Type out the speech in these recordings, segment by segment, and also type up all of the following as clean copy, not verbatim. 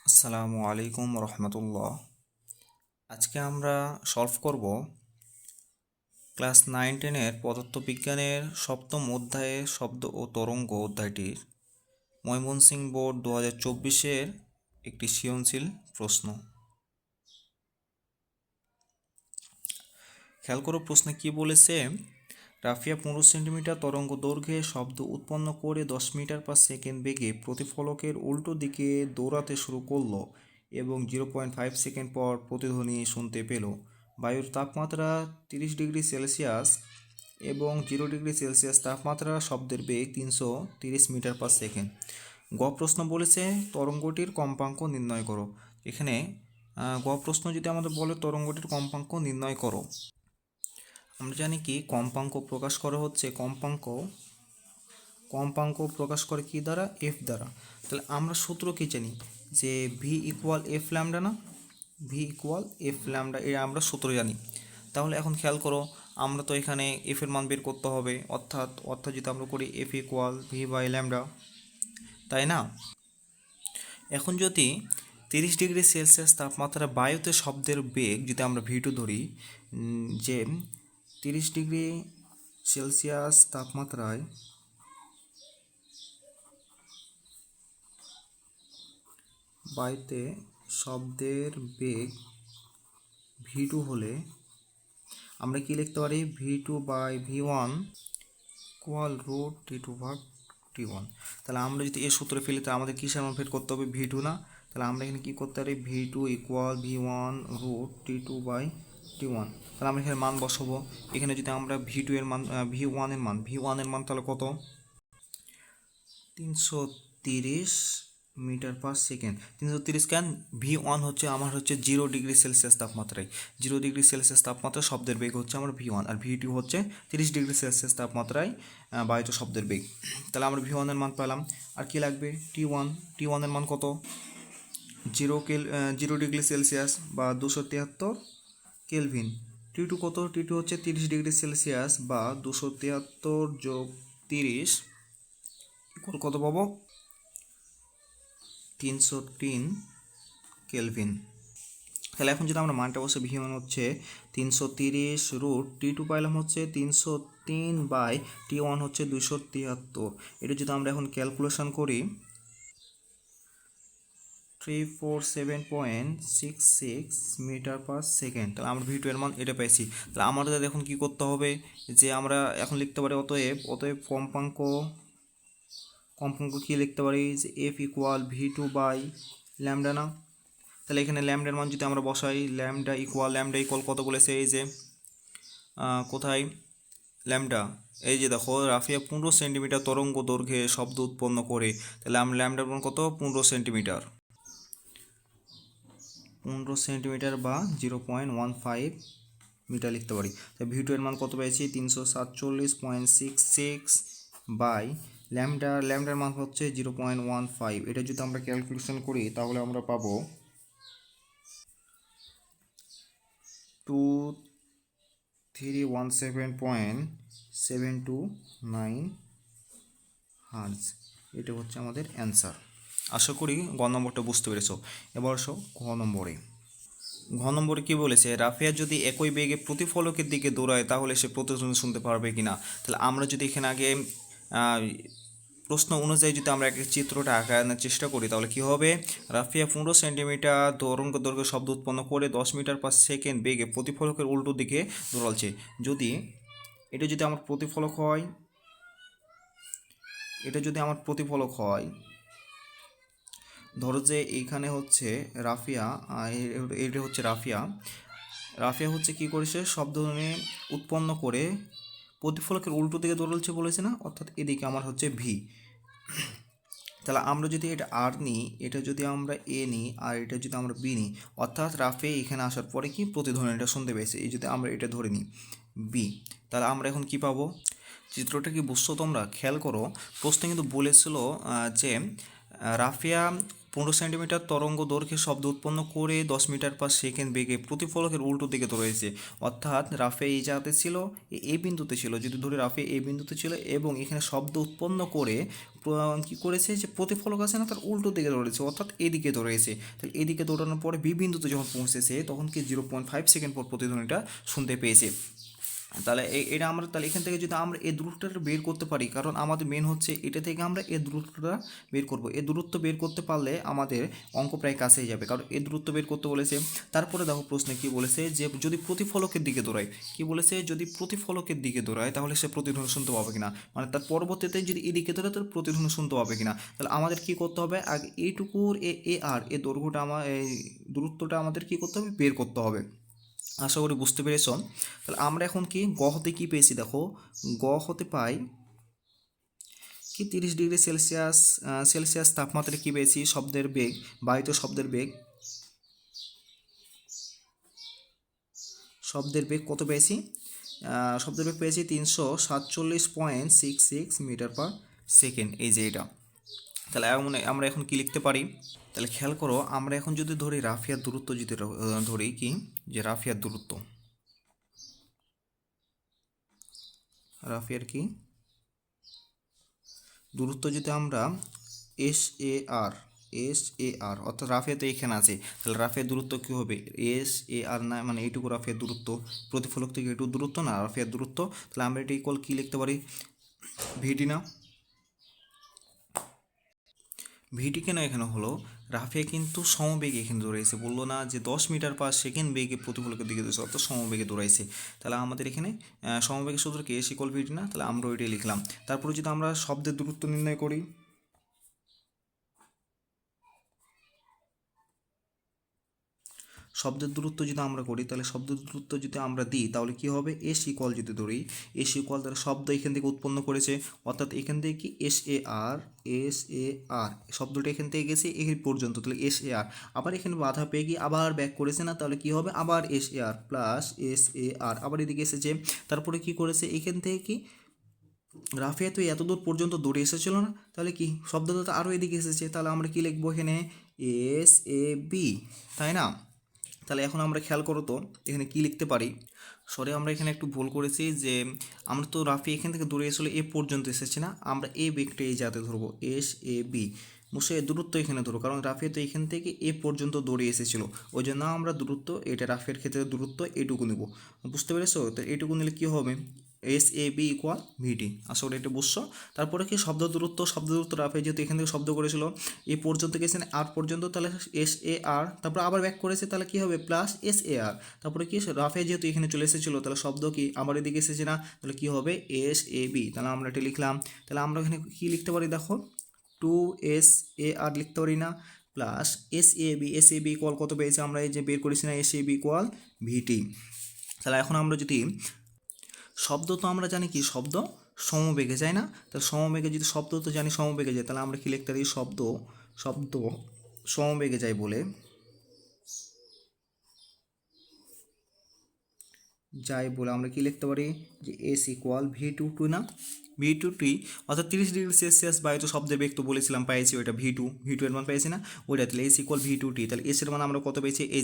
আসসালামু আলাইকুম রহমতুল্লাহ। আজকে আমরা সলভ করব ক্লাস 9-10-এর পদার্থবিজ্ঞানের সপ্তম অধ্যায়ে শব্দ ও তরঙ্গ অধ্যায়টির ময়মনসিংহ বোর্ড 2024-এর একটি সৃজনশীল প্রশ্ন। খেয়াল করো প্রশ্নে কি বলেছে। রাফিয়া 15 সেন্টিমিটার তরঙ্গ দৈর্ঘ্যে শব্দ উৎপন্ন করে 10 মিটার/সেকেন্ড বেগে প্রতিফলকের উল্টো দিকে দৌড়াতে শুরু করলো এবং 0.5 সেকেন্ড পর প্রতিধ্বনি শুনতে পেল। বায়ুর তাপমাত্রা 30 ডিগ্রি সেলসিয়াস এবং 0 ডিগ্রি সেলসিয়াস তাপমাত্রা, শব্দের বেগ 330 মিটার/সেকেন্ড। প্রশ্ন বলেছে তরঙ্গটির কম্পাঙ্ক নির্ণয় করো। এখানে প্রশ্ন যদি আমাদের বলে তরঙ্গটির কম্পাঙ্ক নির্ণয় করো, আমরা জানি কি কম্পাঙ্ক প্রকাশ করা হচ্ছে কম্পাঙ্ক প্রকাশ করে কি দ্বারা? এফ দ্বারা। তাহলে আমরা সূত্র কি জানি যে ভি ইকুয়াল এফ ল্যামডা, না? ভি ইকুয়াল এফ ল্যামডা, এটা আমরা সূত্র জানি। তাহলে এখন খেয়াল করো, আমরা তো এখানে এফ এর মান বের করতে হবে, অর্থাৎ যদি আমরা করি F equal V by lambda, তাই না? এখন যদি 30 ডিগ্রি সেলসিয়াস তাপমাত্রা বায়ুতে শব্দের বেগ যদি আমরা ভি2 ধরি, যে 30 ডিগ্রি সেলসিয়াস তাপমাত্রায় বায়ুতে শব্দের বেগ ভি2 হলে আমরা কি লিখতে পারি? V two by V one equal root টি2/টি1। তাহলে আমরা যদি এই সূত্রে ফেলি তাহলে আমাদের কিসের মান বের করতে হবে? ভি2 না? তাহলে আমরা এখানে কি করতে পারি? ভি2 ইকুয়াল ভি1 রুট টি2/টি1। তাহলে আমরা এখানে মান বসাবো। এখানে যদি আমরা ভি2 এর মান ভি1 এর মান তাহলে কত? 330 মিটার/সেকেন্ড। 330 কেন? ভি1 হচ্ছে আমার 0 ডিগ্রি সেলসিয়াস তাপমাত্রায়। 0 ডিগ্রি সেলসিয়াস তাপমাত্রা শব্দের বেগ হচ্ছে আমার ভি1, আর ভি2 হচ্ছে 30 ডিগ্রি সেলসিয়াস তাপমাত্রায় বায়ুতে শব্দের বেগ। তাহলে আমরা ভি1 এর মান পেলাম। আর কি লাগবে? টি1 এর মান কত? 0 ডিগ্রি সেলসিয়াস বা 273 কেলভিন। টি2 কত? টি2 হচ্ছে 30 ডিগ্রি সেলসিয়াস বা 273 যোগ 30 ইকুয়াল কত পাবো? 303 কেলভিন। তাহলে এখন যদি আমরা মানটা বসে ভি1 হচ্ছে 330 রুট টি2 পাইলাম হচ্ছে 303/টি1 হচ্ছে 273। এটা যদি আমরা এখন ক্যালকুলেশন করি 347.66 মিটার/সেকেন্ড। তাহলে আমরা ভি2 এর মান এটা পাইছি। তাহলে আমাদের এখন কি করতে হবে, যে আমরা এখন লিখতে পারি অতএব কম্পাঙ্ক কি লিখতে পারি? যে F equal V two by lambda, না? তাহলে এখানে ল্যামডার মান যদি আমরা বসাই, ল্যামডা ইকুয়াল কত বলেছে? এই যে কোথায় ল্যামডা? এই যে দেখো, রাফিয়া 15 সেন্টিমিটার তরঙ্গ দৈর্ঘ্যে শব্দ উৎপন্ন করে। তাহলে আমরা ল্যামডার মান কত? 15 সেন্টিমিটার বা 0.15 মিটার লিখতে পারি। তাই ভি2 এর মান কত পেয়েছি? 347.66 বাই ল্যামডার মান হচ্ছে 0.15। এটা যদি আমরা ক্যালকুলেশন করি তাহলে আমরা পাবো 2317.729 হার্জ। এটা হচ্ছে আমাদের অ্যান্সার। আশা করি নম্বরটা বুঝতে পেরেছো। এবার আসো নম্বরে কি বলেছে? রাফিয়া যদি একই বেগে প্রতিফলকের দিকে দৌড়ায় তাহলে সে প্রতিধ্বনি শুনতে পারবে কিনা। তাহলে আমরা যদি এখানে আগে প্রশ্ন অনুযায়ী যদি আমরা একটা চিত্রটা আঁকানোর চেষ্টা করি তাহলে কি হবে? রাফিয়া 15 সেন্টিমিটার তরঙ্গ দৈর্ঘ্যে শব্দ উৎপন্ন করে 10 মিটার/সেকেন্ড বেগে প্রতিফলকের উল্টো দিকে দৌড়াচ্ছে। যদি এটা যদি আমার প্রতিফলক হয়, ধরো যে এইখানে হচ্ছে রাফিয়া, এটা হচ্ছে রাফিয়া হচ্ছে কি করেছে? শব্দধ্বনি উৎপন্ন করে প্রতিফলকের উল্টো দিকে দৌড়াচ্ছে বলেছে, না? অর্থাৎ এদিকে আমার হচ্ছে ভি। তাহলে আমরা যদি এটা আর নিই, এটা যদি আমরা এ নিই, আর এটা যদি আমরা বি নিই, অর্থাৎ রাফিয়া এখানে আসার পরে কি প্রতিধ্বনিটা শুনতে পেয়েছে, এই যদি আমরা এটা ধরে নিই বি, তাহলে আমরা এখন কি পাবো? চিত্রটা কি বুঝছো তোমরা? খেয়াল করো, প্রশ্নে কিন্তু বলেছিল যে রাফিয়া 15 সেন্টিমিটার তরঙ্গ দৈর্ঘ্যে শব্দ উৎপন্ন করে 10 মিটার/সেকেন্ড বেগে প্রতিফলকের উল্টো দিকে দৌড়াইছে। অর্থাৎ রাফিয়া এই জায়গাতে ছিল, এই বিন্দুতে ছিল, যদি ধরে রাফিয়া এই বিন্দুতে ছিল এবং এখানে শব্দ উৎপন্ন করে কী করেছে, যে প্রতিফলক আছে না তার উল্টো দিকে দৌড়েছে, অর্থাৎ এদিকে দৌড়েছে। তাহলে এদিকে দৌড়ানোর পরে বি বিন্দুতে যখন পৌঁছেছে তখন কি 0.5 সেকেন্ড পর প্রতিধ্বনিটা শুনতে পেয়েছে। তাহলে এটা আমরা তাহলে এখান থেকে যদি আমরা এই দূরত্বটা বের করতে পারি, কারণ আমাদের মেন হচ্ছে এটা থেকে আমরা এই দূরত্বটা বের করব। এই দূরত্ব বের করতে পারলে আমাদের অঙ্ক প্রায় কাছেই যাবে, কারণ এই দূরত্ব বের করতে বলেছে। তারপরে দেখো প্রশ্নে কি বলেছে, যে যদি প্রতিফলকের দিকে দৌড়ায়, কি বলেছে, যদি প্রতিফলকের দিকে দৌড়ায় তাহলে সে প্রতিধ্বনি শুনতে পাবে কিনা, মানে তার পরবর্তীতে যদি এদিকে দৌড়ায় তাহলে প্রতিধ্বনি শুনতে পাবে কিনা। তাহলে আমাদের কি করতে হবে, আগে এইটুকুর এই দৈর্ঘ্যটা এই দূরত্বটা আমাদের কি করতে হবে, বের করতে হবে। আশা করি বুঝতে পেরেছ। তাহলে আমরা এখন কি গ হতে কি পেয়েছি, দেখো গ হতে পাই কি 30 ডিগ্রি সেলসিয়াস তাপমাত্রায় কি পেয়েছি, শব্দের বেগ, বায়ুত শব্দের বেগ কত পেয়েছি, শব্দের বেগ পেয়েছি 347.66 মিটার/সেকেন্ড, এই যে এটা। তাহলে আমরা এখন কি লিখতে পারি, তাহলে খেয়াল করো, আমরা এখন যদি ধরি রাফিয়ার দূরত্ব, যদি ধরি কি, যে রাফিয়ার দূরত্ব যদি আমরা এস এ আর অর্থাৎ রাফিয়া তো এখানে আছে, তাহলে রাফিয়ার দূরত্ব কী হবে, SAR না, মানে এইটুকু রাফিয়ার দূরত্ব, প্রতিফলক থেকে এইটুকু দূরত্ব না রাফিয়ার দূরত্ব। তাহলে আমরা এটা ইকুয়াল কী লিখতে পারি, ভিটি না, ভিটি কেন এখানে হলো, রাফিয়া কিন্তু সমবেগে এখানে দৌড়াইছে, বললো না যে 10 মিটার/সেকেন্ড বেগে প্রতিফলকের দিকে দৌড়াইছে, অর্থাৎ সমবেগে দৌড়াইছে। তাহলে আমাদের এখানে সমবেগের সূত্র কি, S = ভিটি না, তাহলে আমরা ওইটাই লিখলাম। তারপরে যদি আমরা শব্দের দূরত্ব নির্ণয় করি, শব্দের দূরত্ব যদি আমরা করি, তাহলে শব্দের দূরত্ব যদি আমরা দিই তাহলে কি হবে, S= যদি ধরি, S= তাহলে শব্দ এখান থেকে উৎপন্ন করেছে, অর্থাৎ এখান থেকে কি SAR শব্দটা এখান থেকে গেছে এই পর্যন্ত, তাহলে SAR, আবার এখানে বাধা পেয়ে গিয়ে আবার ব্যাক করেছে না, তাহলে কি হবে, আবার SAR প্লাস SAR আবার এদিকে এসেছে। তারপরে কি করেছে, এখান থেকে কি রাফিয়া তো এত দূর পর্যন্ত দৌড়ে এসেছিল না, তাহলে কি শব্দটা তো আরও এদিকে এসেছে, তাহলে আমরা কি লিখবো এখানে SAB, তাই না। তাহলে এখন আমরা খেয়াল করো তো এখানে কি লিখতে পারি, সরি আমরা এখানে একটু ভুল করেছি, যে আমরা তো রাফি এখান থেকে দূরে এসে এ পর্যন্ত এসেছি না, আমরা এই বেগটা এই জাতে ধরবো SAB, বসে দূরত্ব এখানে ধরো, কারণ রাফিয়া তো এখান থেকে এ পর্যন্ত দৌড়ে এসেছিলো, ওই জন্য আমরা দূরত্ব, এটা রাফিয়ার ক্ষেত্রে দূরত্ব এটুকু নেব, বুঝতে পেরেছো। তো এটুকু নিলে কী হবে, SAB = VT, আসলে এটা বুঝছো। তারপরে কি শব্দ দূরত্ব রাফিয়া যেহেতু এখান থেকে শব্দ করেছিল এই পর্যন্ত গেছে না আর পর্যন্ত, তাহলে SAR, তারপর আবার ব্যাক করেছে, তাহলে কি হবে প্লাস SAR, তারপরে কি রাফিয়া যেহেতু এখানে চলে এসেছিলো তাহলে শব্দ কি আবার এদিকে এসেছে না, তাহলে কি হবে SAB, তাহলে আমরা এটা লিখলাম। তাহলে আমরা এখানে কি লিখতে পারি, দেখো 2SAR লিখতে পারি না, প্লাস SAB কত পেয়েছে আমরা, এই যে বের করেছি না, SAB = VT। তাহলে এখন আমরা যদি শব্দ তো আমরা জানি কি শব্দ সমবেগে যায় না, তাহলে সমবেগে যদি শব্দ তো জানি সমবেগে যায়, তাহলে আমরা কি লিখতে পারি, শব্দ সমবেগে যায় বলে আমরা কি লিখতে পারি, যে S = V2T না, V2T, অর্থাৎ 30 ডিগ্রি সেলসিয়াস বায়ুতে শব্দের বেগ তো বলেছিলাম পাইছি, ওইটা V2 এর মান পাইছি না, ওইটা, তাহলে S = V2T। তাহলে S এর মান আমরা কত পেয়েছি, এই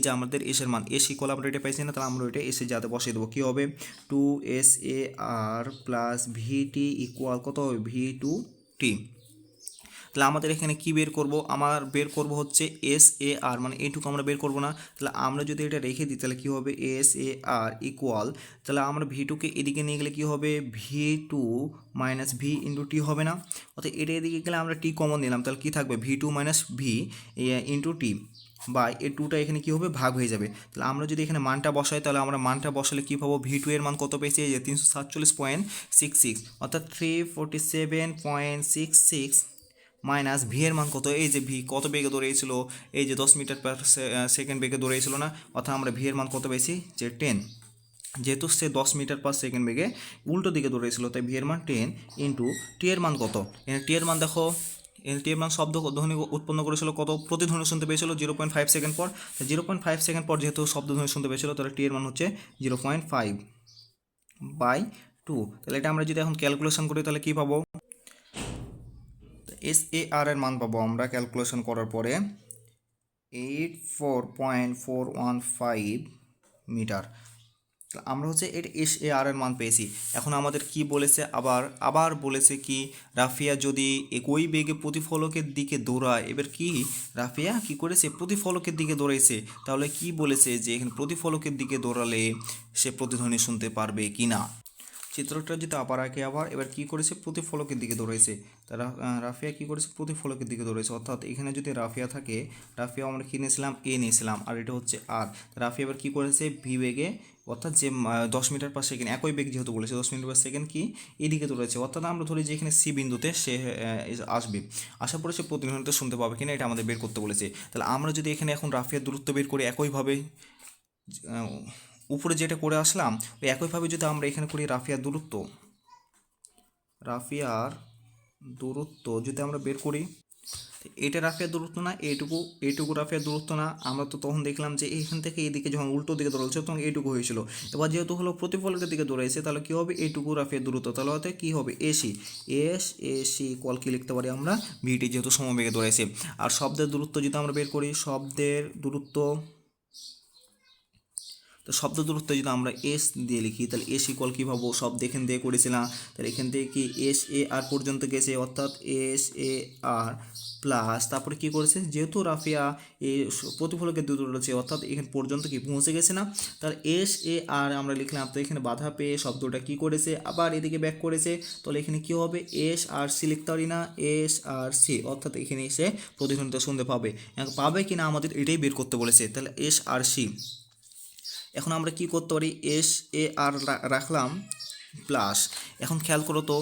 যে আমাদের S এর মান, S = আমরা এটা পাইছি না, তাহলে আমরা ওইটা S এর যাতে বসিয়ে দেবো, কী হবে 2SAR প্লাস VT = কত হবে, V2T। তাহলে আমাদের এখানে কি বের করব, বের করব হচ্ছে SAR, মানে এইটুকু আমরা বের করব না, তাহলে আমরা যদি এটা রেখে দিই তাহলে কি হবে SAR = তাহলে আমরা V2কে এদিকে নিয়ে গেলে কি হবে, V2 - V × T হবে না, অর্থাৎ এটা এদিকে গেলে আমরা T কমন নিলাম, তাহলে কি থাকবে V2 - V × T বা এই 2টা এখানে কী হবে, ভাগ হয়ে যাবে। তাহলে আমরা যদি এখানে মানটা বসাই, তাহলে আমরা মানটা বসালে কী পাবো, V2 এর মান কত পেয়েছি, এই যে 347.66, অর্থাৎ 347.66 মাইনাস ভি এর মান কত, এই যে ভি কত বেগে দৌড়িয়েছিল, এই যে 10 মিটার/সেকেন্ড বেগে দৌড়িয়েছিল না, অর্থাৎ আমরা ভি এর মান কত পেয়েছি, যে 10, যেহেতু সে 10 মিটার/সেকেন্ড বেগে উল্টো দিকে দৌড়িয়েছিল, তাই ভি এর মান 10 ইন্টু টি এর মান কত, টি এর মান দেখো, টি এর মান শব্দ ধ্বনি উৎপন্ন করেছিল কত, প্রতিধ্বনি শুনতে পেয়েছিল 0.5 সেকেন্ড পর, 0.5 সেকেন্ড পর যেহেতু শব্দধ্বনি শুনতে পেয়েছিল, তাহলে টি এর মান হচ্ছে 0.5/2। তাহলে এটা আমরা যদি এখন ক্যালকুলেশন করি তাহলে কী পাবো, SAR এর মান পাবো আমরা ক্যালকুলেশন করার পরে 84.415 মিটার। আমরা হচ্ছে এর SAR এর মান পেয়েছি। এখন আমাদের কি বলেছে, আবার বলেছে কি রাফিয়া যদি একই বেগে প্রতিফলকের দিকে দৌড়ায়। এবার কি রাফিয়া কি করেছে, প্রতিফলকের দিকে দৌড়াইছে। তাহলে কি বলেছে যে এখানে প্রতিফলকের দিকে দৌড়ালে সে প্রতিধ্বনি শুনতে পারবে কি না। চিত্রটা যদি আবার এবার কি করেছে, প্রতিফলকের দিকে দৌড়াইছে। তারা রাফিয়া কি করেছে, প্রতিফলকের দিকে দৌড়াইছে। অর্থাৎ এখানে যদি রাফিয়া থাকে, রাফিয়া আমরা কি নিয়েছিলাম, এ নিয়েছিলাম, আর এটা হচ্ছে আর। রাফিয়া এবার কি করেছে, ভি বেগে, অর্থাৎ যে 10 মিটার পার সেকেন্ড, একই বেগ যেহেতু বলেছে 10 মিটার পার সেকেন্ড কি এদিকে দৌড়াচ্ছে। অর্থাৎ আমরা ধরি যে এখানে সি বিন্দুতে সে আসবে, আসার পরে সে প্রতিধ্বনিটা শুনতে পাবে কিনা এটা আমাদের বের করতে বলেছে। তাহলে আমরা যদি এখানে এখন রাফিয়ার দূরত্ব বের করি একইভাবে, উপরে যেটা করে আসলাম ওই একইভাবে যদি আমরা এখানে করি রাফিয়ার দূরত্ব যদি আমরা বের করি, এটা রাফিয়ার দূরত্ব না, এইটুকু রাফিয়ার দূরত্ব না। আমরা তো তখন দেখলাম যে এখান থেকে এইদিকে যখন উল্টো দিকে দৌড়াচ্ছে তখন এইটুকু হয়েছিল। এবার যেহেতু হলো প্রতিফলকের দিকে দৌড়াইছে, তাহলে কী হবে, এইটুকু রাফিয়ার দূরত্ব। তাহলে হয়তো কী হবে, এসি কল কি লিখতে পারি আমরা, ভিটি যেহেতু সমবেগে দৌড়াইছে। আর শব্দের দূরত্ব যদি আমরা বের করি, শব্দের দূরত্ব, তো শব্দ দূরত্ব যদি আমরা এস দিয়ে লিখি তাহলে এস ইকুয়াল কী পাবো, শব্দ এখান দিয়ে করেছিলাম। তাহলে এখান থেকে কি SAR পর্যন্ত গেছে, অর্থাৎ SAR প্লাস তারপরে কী করেছে, যেহেতু রাফিয়া এই প্রতিফলকের দূরত্ব রয়েছে অর্থাৎ এখানে পর্যন্ত কি পৌঁছে গেছে না, তাহলে SAR আমরা লিখলাম। তো এখানে বাধা পেয়ে শব্দটা কি করেছে, আবার এদিকে ব্যাক করেছে। তাহলে এখানে কী হবে, SRC লিখতে পারি না, SRC, অর্থাৎ এখানে এসে প্রতিধ্বনিটা শুনতে পাবে কিনা আমাদের এটাই বের করতে বলেছে। তাহলে SRC। এখন আমরা কি করতে পারি, SAR রাখলাম প্লাস, এখন খেয়াল করো তো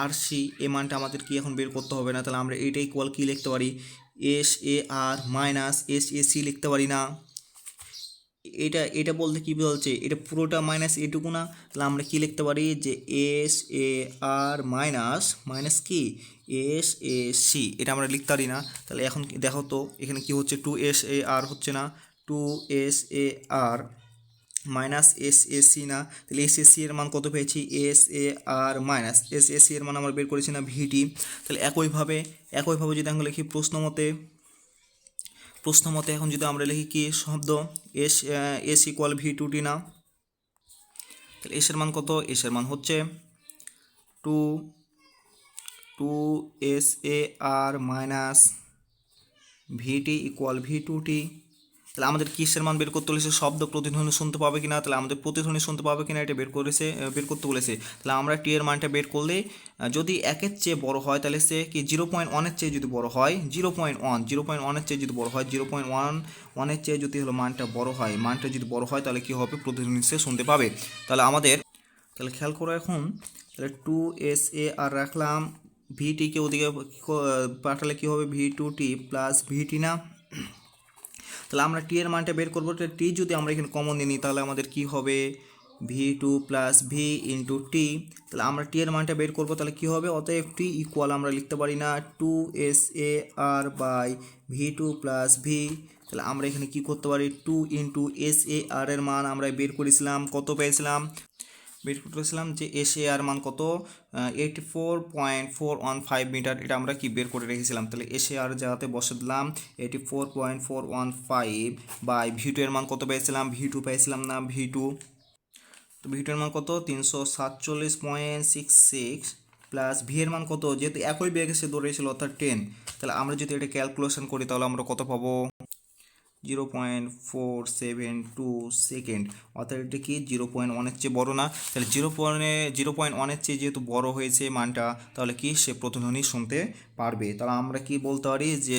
RC এ মানটা আমাদের কি এখন বের করতে হবে না। তাহলে আমরা এইটাই ইকুয়াল কি লিখতে পারি, SAR মাইনাস SAC লিখতে পারি না। এটা বলতে কি বলছে, এটা পুরোটা মাইনাস এটুকু না। তাহলে আমরা কি লিখতে পারি যে SAR মাইনাস কি SAC, এটা আমরা লিখতে পারি না। তাহলে এখন দেখো তো এখানে কি হচ্ছে, 2SAR হচ্ছে না, 2SAR মাইনাস SAC না। তাহলে SAC এর মান কত পেয়েছি, SAR মাইনাস SAC এর মান আমরা বের করেছি না, VT। তাহলে একইভাবে যদি আমরা লিখি প্রশ্ন মতে এখন যদি আমরা লিখি কি শব্দ S ইকুয়াল V2T না। তাহলে এর মান কত, এর মান হচ্ছে 2SAR minus VT equal V2T। তাহলে আমাদের কিসের মান বের করতে বলেছে, শব্দ প্রতিধ্বনি শুনতে পাবে কিনা। তাহলে আমাদের প্রতিধ্বনি শুনতে পাবে কিনা এটা বের করতে বলেছে। তাহলে আমরা টি এর মানটা বের করলে যদি 1-এর চেয়ে বড় হয় তাহলে সে কি 0.1-এর চেয়ে যদি বড় হয়, 0.1-এর চেয়ে যদি বড় হয়, 0.1-এর চেয়ে যদি হলো মানটা যদি বড় হয় তাহলে কি হবে, প্রতিধ্বনি সে শুনতে পাবে। তাহলে খেয়াল করো এখন, তাহলে 2SAR রাখলাম, ভিটিকে ওদিকে পাঠালে কি হবে, V2T প্লাস VT না। তাহলে আমরা টি এর মানটা বের করবো। টি যদি আমরা এখানে কমন নিই তাহলে আমাদের কি হবে, V2 plus V into T. তাহলে আমরা টি এর মানটা বের করবো, তাহলে কি হবে, অতএব টি ইকুয়াল আমরা লিখতে পারি না 2SAR by V2 plus V। তাহলে আমরা এখানে কি করতে পারি, 2 ইন্টু SAR এর মান আমরা বের করেছিলাম, কত পেয়েছিলাম, যে SAR মান কত, 84.415 মিটার, এটা আমরা কি বের করে রেখেছিলাম। তাহলে SAR জায়গাতে বসে দিলাম 84.415 বাই V2 এর মান কত পেয়েছিলাম, V2 পেয়েছিলাম না, V2 তো V2 এর মান কত 347.66 প্লাস V এর মান কত, যেহেতু একই বেগে সে দৌড়েছিল অর্থাৎ 10। তাহলে আমরা যদি এটা ক্যালকুলেশন করি তাহলে আমরা কত পাবো, 0.472 সেকেন্ড, অর্থাৎ এটা কি 0.1-এর চেয়ে বড় না। তাহলে 0.1-এর চেয়ে যেহেতু বড় হয়েছে মানটা, তাহলে কি সে প্রতিধ্বনি শুনতে পারবে। তাহলে আমরা কি বলতে পারি যে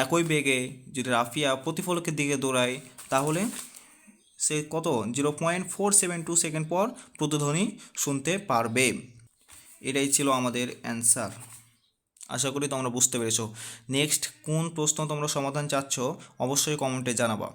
একই বেগে যদি রাফিয়া প্রতিফলকের দিকে দৌড়ায় তাহলে সে কত, 0.472 সেকেন্ড পর প্রতিধ্বনি শুনতে পারবে। এটাই ছিল আমাদের অ্যান্সার। আশা করি তোমরা বুঝতে পেরেছো। নেক্সট কোন প্রশ্ন তোমরা সমাধান চাচ্ছ অবশ্যই কমেন্টে জানাবা।